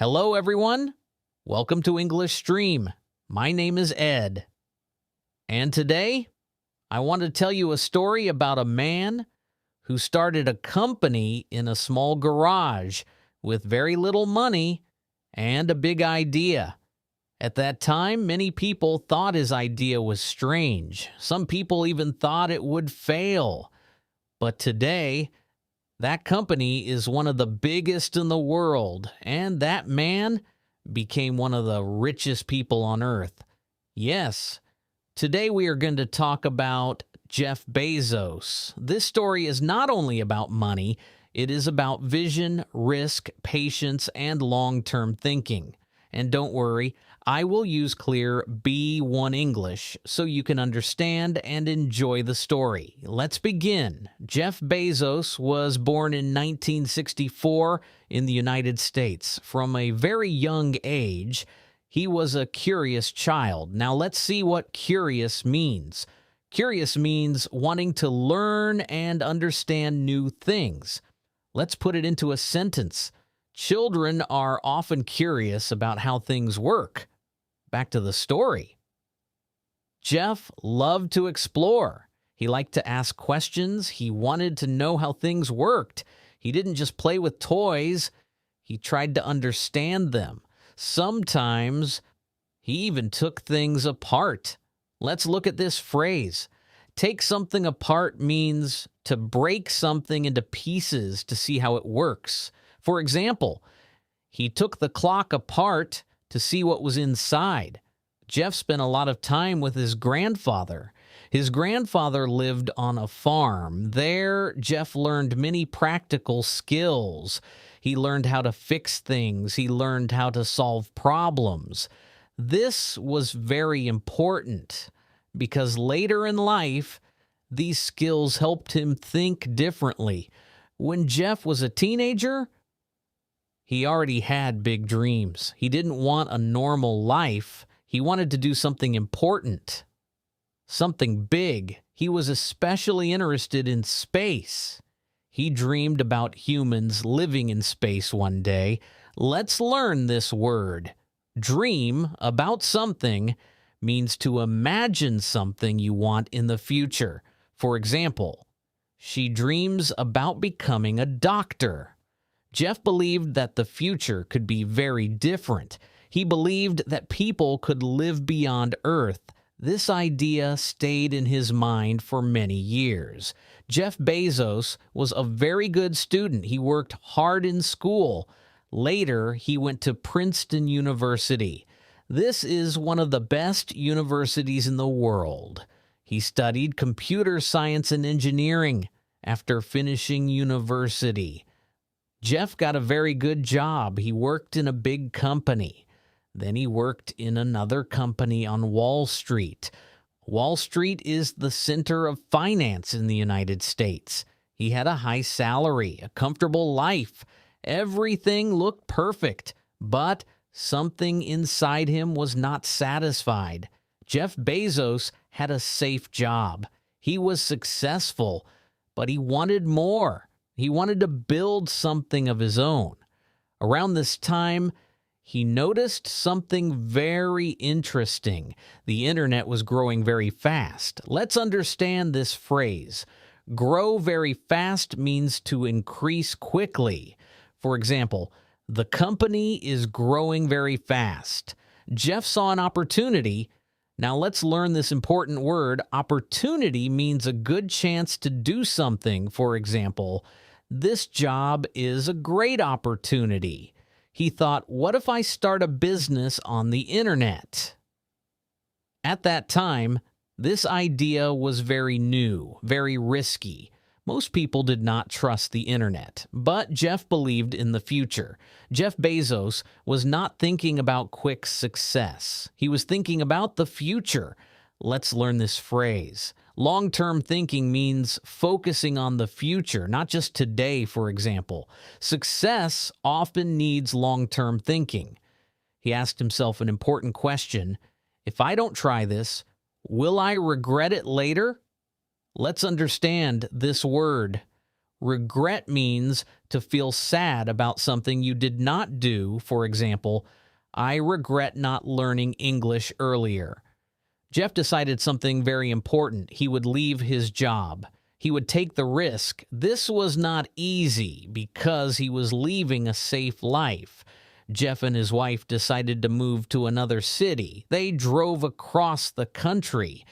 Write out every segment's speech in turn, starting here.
Hello, everyone. Welcome to English Stream. My name is Ed. And today, I want to tell you a story about a man who started a company in a small garage with very little money and a big idea. At that time, many people thought his idea was strange. Some people even thought it would fail. But today, that company is one of the biggest in the world, and that man became one of the richest people on earth. Yes, today we are going to talk about Jeff Bezos. This story is not only about money, it is about vision, risk, patience, and long-term thinking. And don't worry, I will use clear B1 English so you can understand and enjoy the story. Let's begin. Jeff Bezos was born in 1964 in the United States. From a very young age, he was a curious child. Now let's see what curious means. Curious means wanting to learn and understand new things. Let's put it into a sentence. Children are often curious about how things work. Back to the story. Jeff loved to explore. He liked to ask questions. He wanted to know how things worked. He didn't just play with toys. He tried to understand them. Sometimes he even took things apart. Let's look at this phrase. Take something apart means to break something into pieces to see how it works. For example, he took the clock apart to see what was inside. Jeff spent a lot of time with his grandfather. His grandfather lived on a farm. There, Jeff learned many practical skills. He learned how to fix things. He learned how to solve problems. This was very important because later in life, these skills helped him think differently. When Jeff was a teenager, he already had big dreams. He didn't want a normal life. He wanted to do something important, something big. He was especially interested in space. He dreamed about humans living in space one day. Let's learn this word. Dream about something means to imagine something you want in the future. For example, she dreams about becoming a doctor. Jeff believed that the future could be very different. He believed that people could live beyond Earth. This idea stayed in his mind for many years. Jeff Bezos was a very good student. He worked hard in school. Later, he went to Princeton University. This is one of the best universities in the world. He studied computer science and engineering after finishing university. Jeff got a very good job. He worked in a big company. Then he worked in another company on Wall Street. Wall Street is the center of finance in the United States. He had a high salary, a comfortable life. Everything looked perfect, but something inside him was not satisfied. Jeff Bezos had a safe job. He was successful, but he wanted more. He wanted to build something of his own. Around this time, he noticed something very interesting. The internet was growing very fast. Let's understand this phrase. Grow very fast means to increase quickly. For example, the company is growing very fast. Jeff saw an opportunity. Now let's learn this important word. Opportunity means a good chance to do something. For example, this job is a great opportunity. He thought, what if I start a business on the internet? At that time, this idea was very new, very risky. Most people did not trust the internet, but Jeff believed in the future. Jeff Bezos was not thinking about quick success. He was thinking about the future. Let's learn this phrase. Long-term thinking means focusing on the future, not just today, for example. Success often needs long-term thinking. He asked himself an important question. If I don't try this, will I regret it later? Let's understand this word. Regret means to feel sad about something you did not do. For example, I regret not learning English earlier. Jeff decided something very important. He would leave his job. He would take the risk. This was not easy because he was leaving a safe life. Jeff and his wife decided to move to another city. They drove across the country.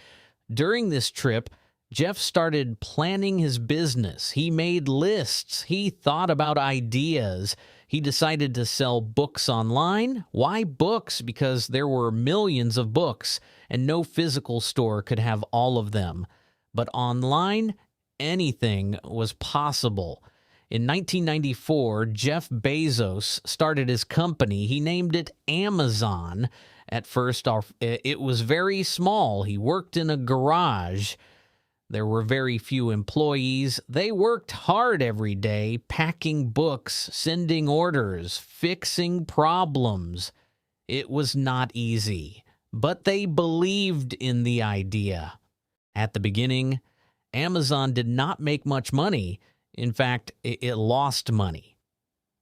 During this trip, Jeff started planning his business. He made lists. He thought about ideas. He decided to sell books online. Why books? Because there were millions of books, and no physical store could have all of them. But online, anything was possible. In 1994, Jeff Bezos started his company. He named it Amazon. At first, it was very small. He worked in a garage. There were very few employees. They worked hard every day, packing books, sending orders, fixing problems. It was not easy, but they believed in the idea. At the beginning, Amazon did not make much money. In fact, it lost money.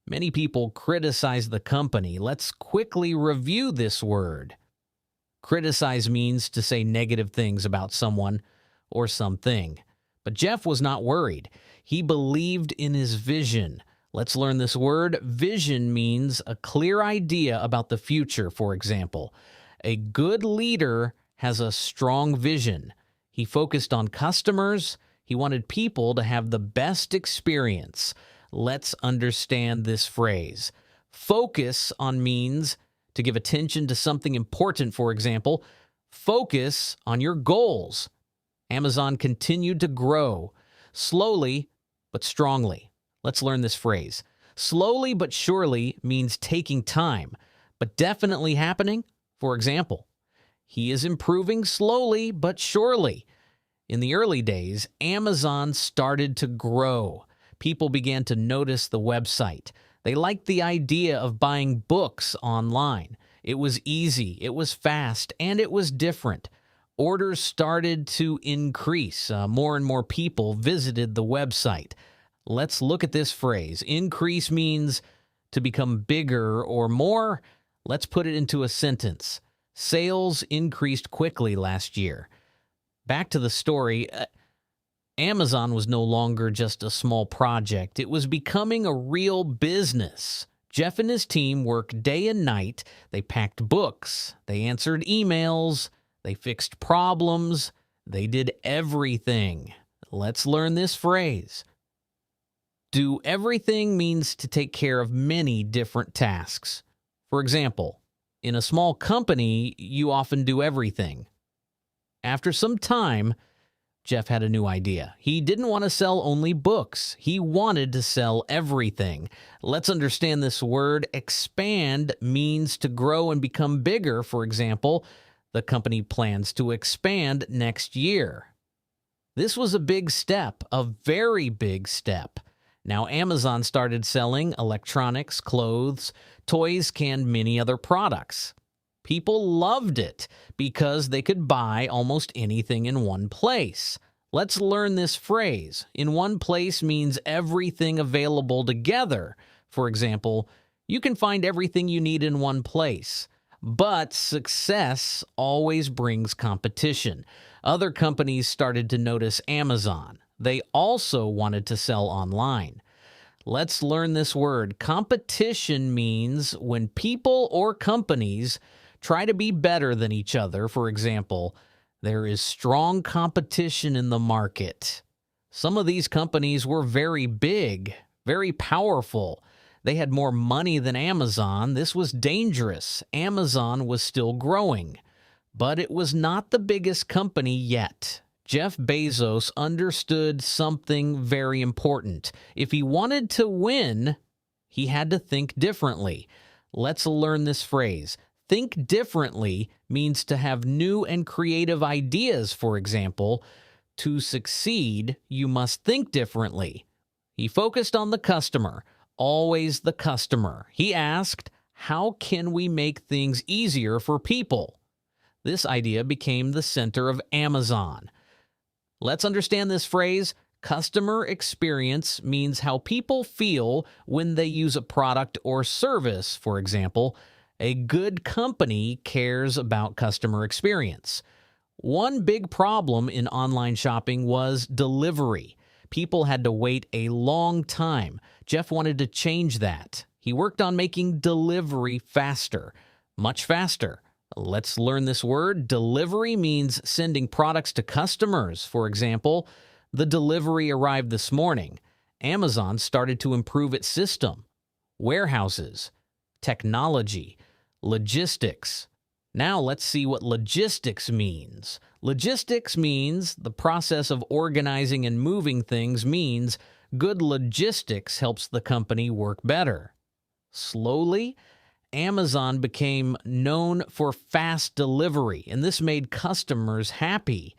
Many people criticize the company. Let's quickly review this word. Criticize means to say negative things about someone or something. But Jeff was not worried. He believed in his vision. Let's learn this word. Vision means a clear idea about the future, for example. A good leader has a strong vision. He focused on customers. He wanted people to have the best experience. Let's understand this phrase. Focus on means to give attention to something important, for example. Focus on your goals. Amazon continued to grow, slowly but strongly. Let's learn this phrase. Slowly but surely means taking time, but definitely happening. For example, he is improving slowly but surely. In the early days, Amazon started to grow. People began to notice the website. They liked the idea of buying books online. It was easy, it was fast, and it was different. Orders started to increase. More and more people visited the website. Let's look at this phrase. Increase means to become bigger or more. Let's put it into a sentence. Sales increased quickly last year. Back to the story. Amazon was no longer just a small project. It was becoming a real business. Jeff and his team worked day and night. They packed books. They answered emails. They fixed problems. They did everything. Let's learn this phrase. Do everything means to take care of many different tasks. For example, in a small company, you often do everything. After some time, Jeff had a new idea. He didn't want to sell only books. He wanted to sell everything. Let's understand this word. Expand means to grow and become bigger. For example, the company plans to expand next year. This was a big step, a very big step. Now, Amazon started selling electronics, clothes, toys, and many other products. People loved it because they could buy almost anything in one place. Let's learn this phrase. In one place means everything available together. For example, you can find everything you need in one place. But success always brings competition. Other companies started to notice Amazon. They also wanted to sell online. Let's learn this word. Competition means when people or companies try to be better than each other. For example, there is strong competition in the market. Some of these companies were very big, very powerful. They had more money than Amazon. This was dangerous. Amazon was still growing, but it was not the biggest company yet. Jeff Bezos understood something very important. If he wanted to win, he had to think differently. Let's learn this phrase. Think differently means to have new and creative ideas, for example. To succeed, you must think differently. He focused on the customer. Always the customer. He asked, how can we make things easier for people? This idea became the center of Amazon. Let's understand this phrase. Customer experience means how people feel when they use a product or service. For example, a good company cares about customer experience. One big problem in online shopping was delivery. People had to wait a long time. Jeff wanted to change that. He worked on making delivery faster, much faster. Let's learn this word. Delivery means sending products to customers. For example, the delivery arrived this morning. Amazon started to improve its system. Warehouses, technology, logistics. Now let's see what logistics means. Logistics means the process of organizing and moving things means good logistics helps the company work better. Slowly, Amazon became known for fast delivery, and this made customers happy.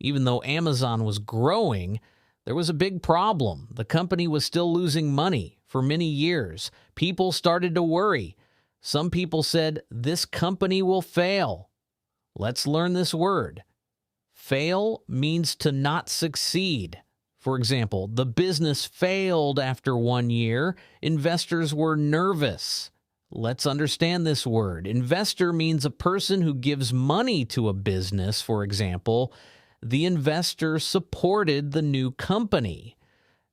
Even though Amazon was growing, there was a big problem. The company was still losing money for many years. People started to worry. Some people said, this company will fail. Let's learn this word. Fail means to not succeed. For example, the business failed after 1 year. Investors were nervous. Let's understand this word. Investor means a person who gives money to a business. For example, the investor supported the new company.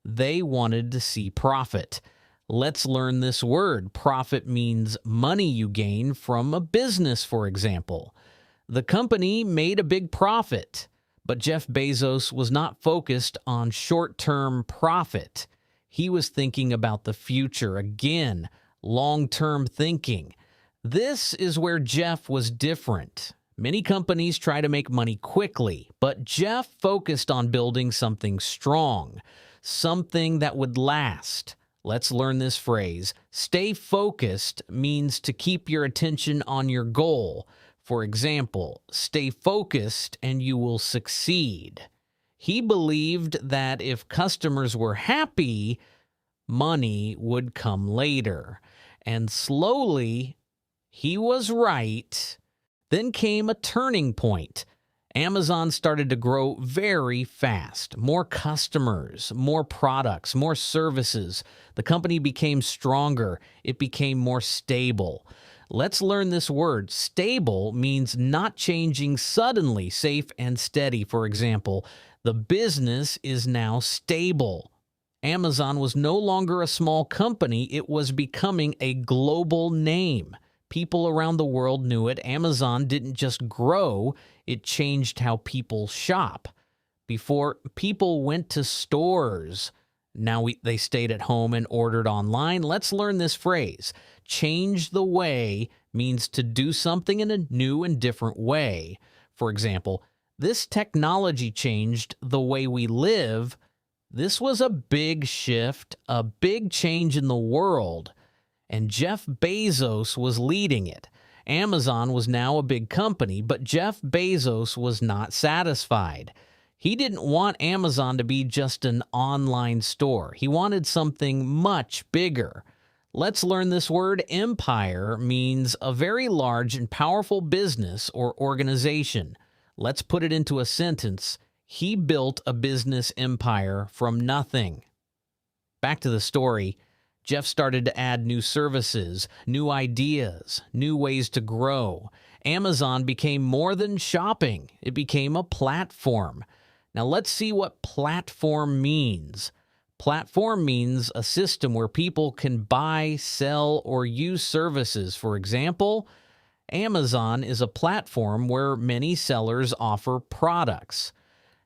They wanted to see profit. Let's learn this word. Profit means money you gain from a business, for example. The company made a big profit, but Jeff Bezos was not focused on short-term profit. He was thinking about the future again, long-term thinking. This is where Jeff was different. Many companies try to make money quickly, but Jeff focused on building something strong, something that would last. Let's learn this phrase. Stay focused means to keep your attention on your goal. For example, stay focused and you will succeed. He believed that if customers were happy, money would come later. And slowly, he was right. Then came a turning point. Amazon started to grow very fast. More customers, more products, more services. The company became stronger. It became more stable. Let's learn this word. Stable means not changing suddenly, safe and steady. For example, the business is now stable. Amazon was no longer a small company. It was becoming a global name. People around the world knew it. Amazon didn't just grow, it changed how people shop. Before, people went to stores. Now they stayed at home and ordered online. Let's learn this phrase. Change the way means to do something in a new and different way. For example, this technology changed the way we live. This was a big shift, a big change in the world. And Jeff Bezos was leading it. Amazon was now a big company, but Jeff Bezos was not satisfied. He didn't want Amazon to be just an online store. He wanted something much bigger. Let's learn this word. Empire means a very large and powerful business or organization. Let's put it into a sentence. He built a business empire from nothing. Back to the story. Jeff started to add new services, new ideas, new ways to grow. Amazon became more than shopping. It became a platform. Now let's see what platform means. Platform means a system where people can buy, sell, or use services. For example, Amazon is a platform where many sellers offer products.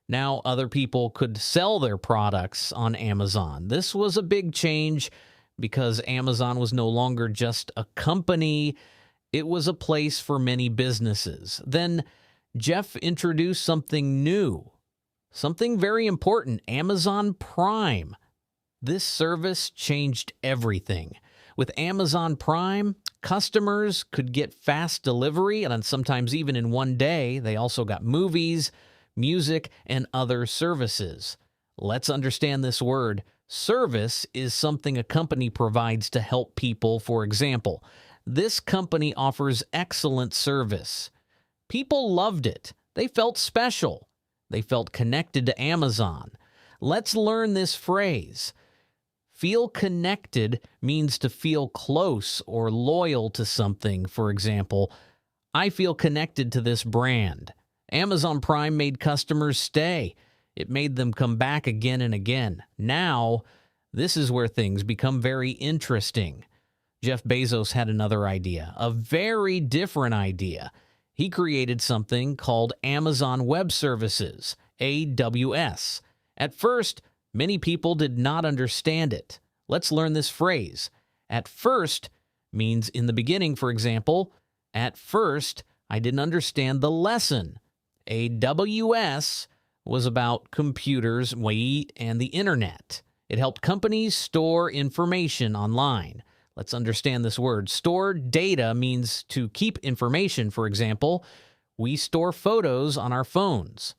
Now other people could sell their products on Amazon. This was a big change because Amazon was no longer just a company, it was a place for many businesses. Then Jeff introduced something new, something very important, Amazon Prime. This service changed everything. With Amazon Prime, customers could get fast delivery, and sometimes even in one day. They also got movies, music, and other services. Let's understand this word. Service is something a company provides to help people. For example, this company offers excellent service. People loved it. They felt special. They felt connected to Amazon. Let's learn this phrase. Feel connected means to feel close or loyal to something. For example, I feel connected to this brand. Amazon Prime made customers stay. It made them come back again and again. Now, this is where things become very interesting. Jeff Bezos had another idea, a very different idea. He created something called Amazon Web Services, AWS. At first, many people did not understand it. Let's learn this phrase. At first means in the beginning, for example. At first, I didn't understand the lesson. AWS was about computers, and the internet. It helped companies store information online. Let's understand this word. Store data means to keep information. For example, we store photos on our phones.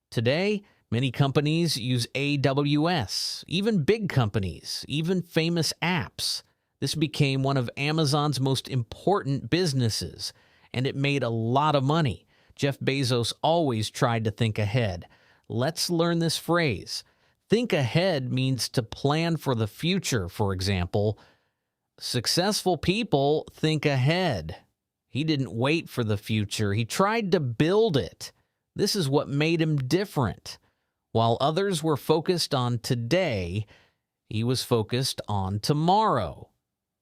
Today, many companies use AWS, even big companies, even famous apps. This became one of Amazon's most important businesses, and it made a lot of money. Jeff Bezos always tried to think ahead. Let's learn this phrase. Think ahead means to plan for the future, for example. Successful people think ahead. He didn't wait for the future. He tried to build it. This is what made him different. While others were focused on today, he was focused on tomorrow.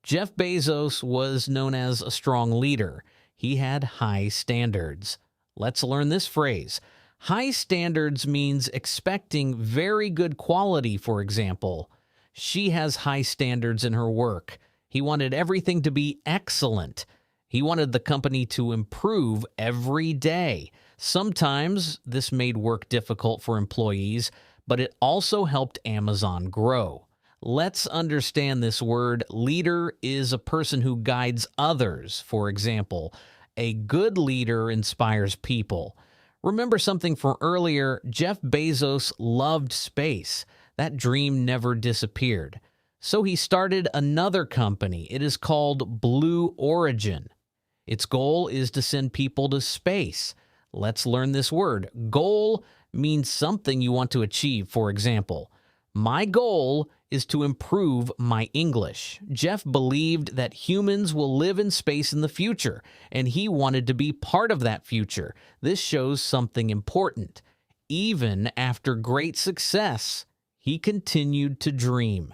Jeff Bezos was known as a strong leader. He had high standards. Let's learn this phrase. High standards means expecting very good quality, for example. She has high standards in her work. He wanted everything to be excellent. He wanted the company to improve every day. Sometimes this made work difficult for employees, but it also helped Amazon grow. Let's understand this word. Leader is a person who guides others. For example, a good leader inspires people. Remember something from earlier, Jeff Bezos loved space. That dream never disappeared. So he started another company. It is called Blue Origin. Its goal is to send people to space. Let's learn this word. Goal means something you want to achieve. For example, my goal is to improve my English. Jeff believed that humans will live in space in the future, and he wanted to be part of that future. This shows something important. Even after great success, he continued to dream.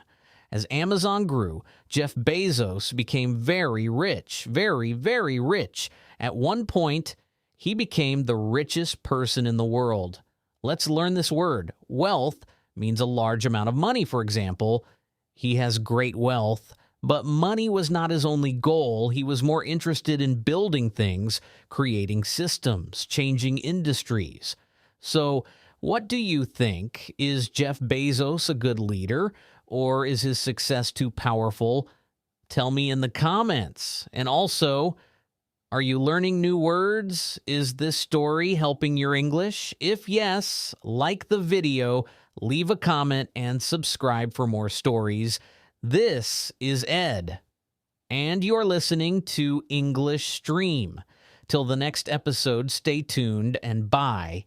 As Amazon grew, Jeff Bezos became very rich, very, very rich. At one point, he became the richest person in the world. Let's learn this word. Wealth means a large amount of money, for example. He has great wealth, but money was not his only goal. He was more interested in building things, creating systems, changing industries. So, what do you think? Is Jeff Bezos a good leader, or is his success too powerful? Tell me in the comments. And also, are you learning new words? Is this story helping your English? If yes, like the video, leave a comment, and subscribe for more stories. This is Ed, and you're listening to English Stream. Till the next episode, stay tuned and bye.